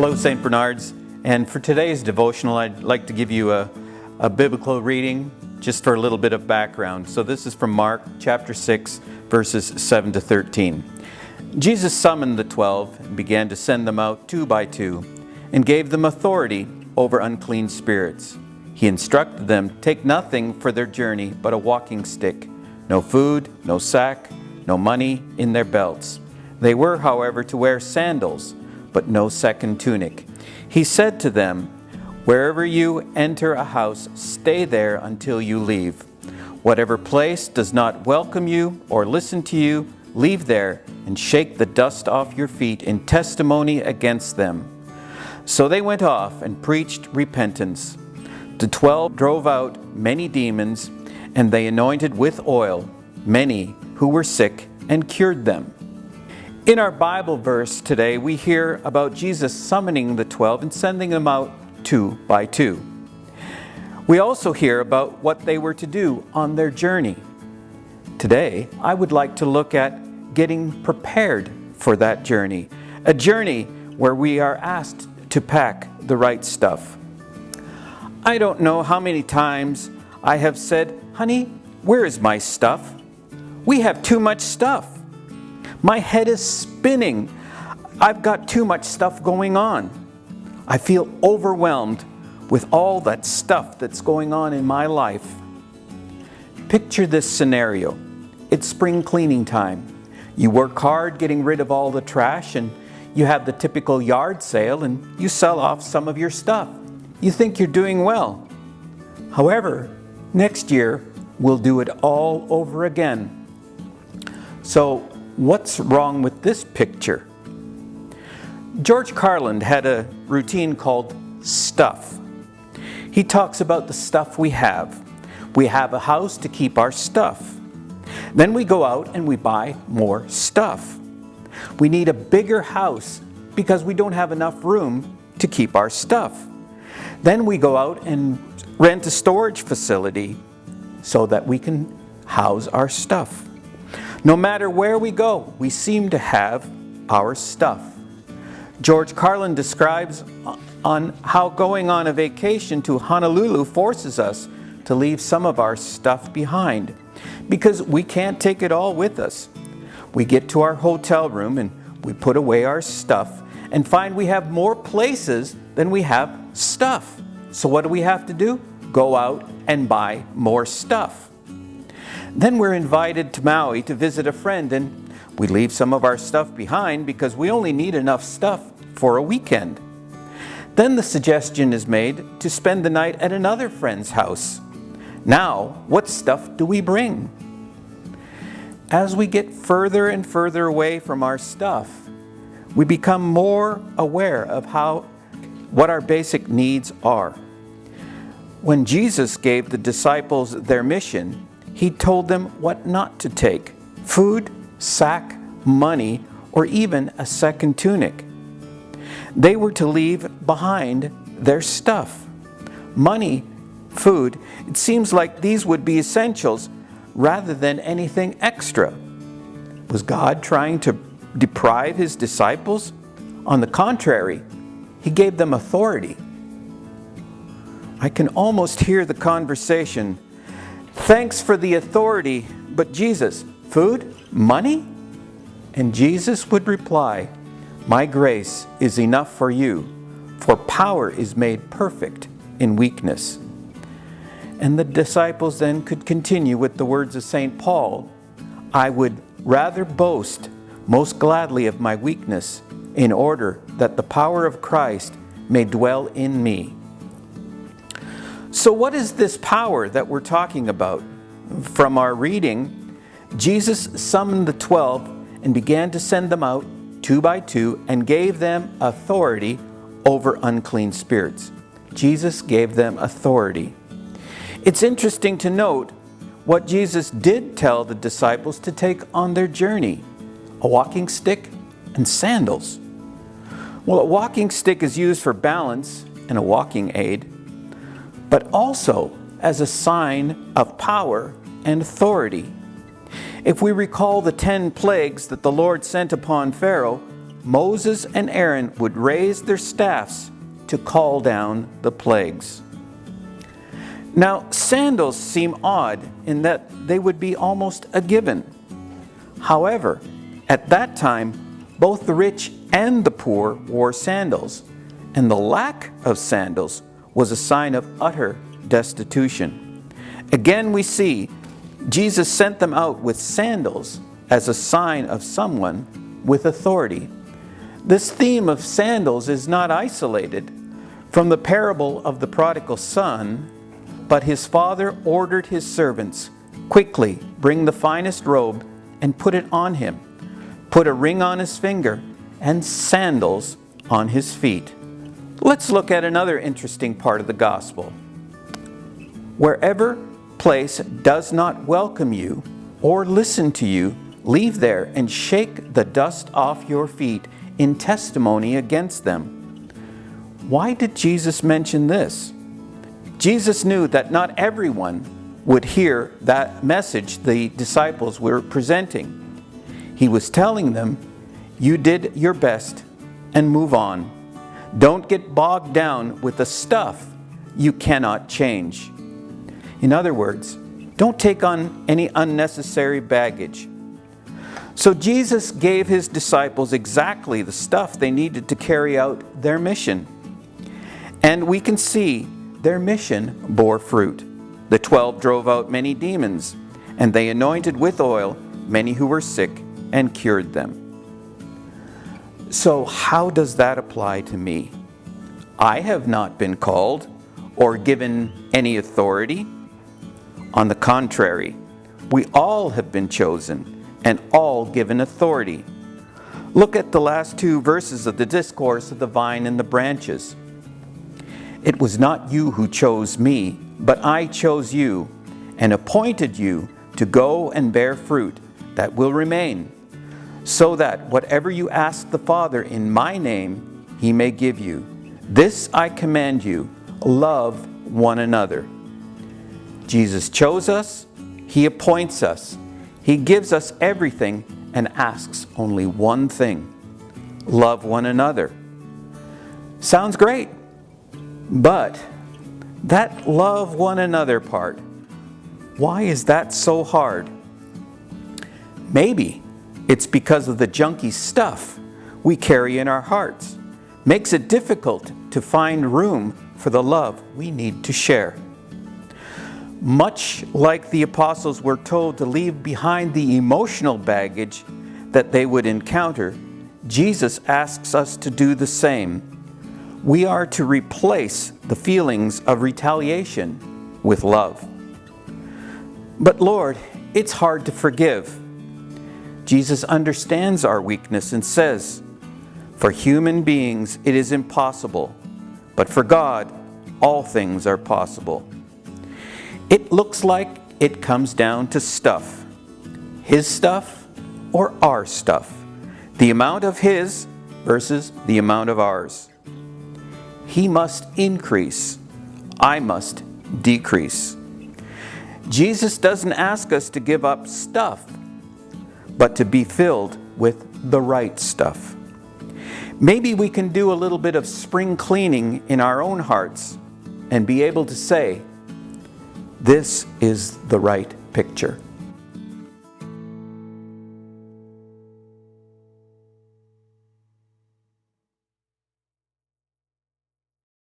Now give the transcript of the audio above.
Hello, St. Bernards. And for today's devotional, I'd like to give you a biblical reading just for a little bit of background. So this is from Mark chapter 6, verses 7 to 13. Jesus summoned the 12 and began to send them out 2 by 2 and gave them authority over unclean spirits. He instructed them, take nothing for their journey but a walking stick, no food, no sack, no money in their belts. They were, however, to wear sandals, but no second tunic. He said to them, wherever you enter a house, stay there until you leave. Whatever place does not welcome you or listen to you, leave there and shake the dust off your feet in testimony against them. So they went off and preached repentance. The 12 drove out many demons, and they anointed with oil many who were sick and cured them. In our Bible verse today, we hear about Jesus summoning the 12 and sending them out 2 by 2. We also hear about what they were to do on their journey. Today, I would like to look at getting prepared for that journey, a journey where we are asked to pack the right stuff. I don't know how many times I have said, honey, where is my stuff? We have too much stuff. My head is spinning. I've got too much stuff going on. I feel overwhelmed with all that stuff that's going on in my life. Picture this scenario. It's spring cleaning time. You work hard getting rid of all the trash, and you have the typical yard sale and you sell off some of your stuff. You think you're doing well. However, next year we'll do it all over again. So, what's wrong with this picture? George Carlin had a routine called stuff. He talks about the stuff we have. We have a house to keep our stuff. Then we go out and we buy more stuff. We need a bigger house because we don't have enough room to keep our stuff. Then we go out and rent a storage facility so that we can house our stuff. No matter where we go, we seem to have our stuff. George Carlin describes on how going on a vacation to Honolulu forces us to leave some of our stuff behind because we can't take it all with us. We get to our hotel room and we put away our stuff and find we have more places than we have stuff. So what do we have to do? Go out and buy more stuff. Then we're invited to Maui to visit a friend, and we leave some of our stuff behind because we only need enough stuff for a weekend. Then the suggestion is made to spend the night at another friend's house. Now, what stuff do we bring? As we get further and further away from our stuff, we become more aware of what our basic needs are. When Jesus gave the disciples their mission, He told them what not to take: food, sack, money, or even a second tunic. They were to leave behind their stuff. Money, food, it seems like these would be essentials rather than anything extra. Was God trying to deprive His disciples? On the contrary, He gave them authority. I can almost hear the conversation. Thanks for the authority, but Jesus, food, money? And Jesus would reply, my grace is enough for you, for power is made perfect in weakness. And the disciples then could continue with the words of St. Paul, I would rather boast most gladly of my weakness, in order that the power of Christ may dwell in me. So what is this power that we're talking about? From our reading, Jesus summoned the 12 and began to send them out 2 by 2 and gave them authority over unclean spirits. Jesus gave them authority. It's interesting to note what Jesus did tell the disciples to take on their journey: a walking stick and sandals. Well, a walking stick is used for balance and a walking aid, but also as a sign of power and authority. If we recall the 10 plagues that the Lord sent upon Pharaoh, Moses and Aaron would raise their staffs to call down the plagues. Now, sandals seem odd in that they would be almost a given. However, at that time, both the rich and the poor wore sandals, and the lack of sandals was a sign of utter destitution. Again, we see Jesus sent them out with sandals as a sign of someone with authority. This theme of sandals is not isolated from the parable of the prodigal son, but his father ordered his servants, "Quickly bring the finest robe and put it on him. Put a ring on his finger and sandals on his feet." Let's look at another interesting part of the gospel. Wherever place does not welcome you or listen to you, leave there and shake the dust off your feet in testimony against them. Why did Jesus mention this? Jesus knew that not everyone would hear that message the disciples were presenting. He was telling them, you did your best and move on. Don't get bogged down with the stuff you cannot change. In other words, don't take on any unnecessary baggage. So Jesus gave his disciples exactly the stuff they needed to carry out their mission. And we can see their mission bore fruit. The 12 drove out many demons, and they anointed with oil many who were sick and cured them. So how does that apply to me? I have not been called or given any authority. On the contrary, we all have been chosen and all given authority. Look at the last two verses of the discourse of the vine and the branches. It was not you who chose me, but I chose you and appointed you to go and bear fruit that will remain, so that whatever you ask the Father in my name, he may give you. This I command you, love one another. Jesus chose us, he appoints us, he gives us everything and asks only one thing: love one another. Sounds great, but that love one another part, why is that so hard? Maybe it's because of the junky stuff we carry in our hearts. Makes it difficult to find room for the love we need to share. Much like the apostles were told to leave behind the emotional baggage that they would encounter, Jesus asks us to do the same. We are to replace the feelings of retaliation with love. But Lord, it's hard to forgive. Jesus understands our weakness and says, "For human beings it is impossible, but for God all things are possible." It looks like it comes down to stuff. His stuff or our stuff. The amount of his versus the amount of ours. He must increase. I must decrease. Jesus doesn't ask us to give up stuff, but to be filled with the right stuff. Maybe we can do a little bit of spring cleaning in our own hearts and be able to say, this is the right picture.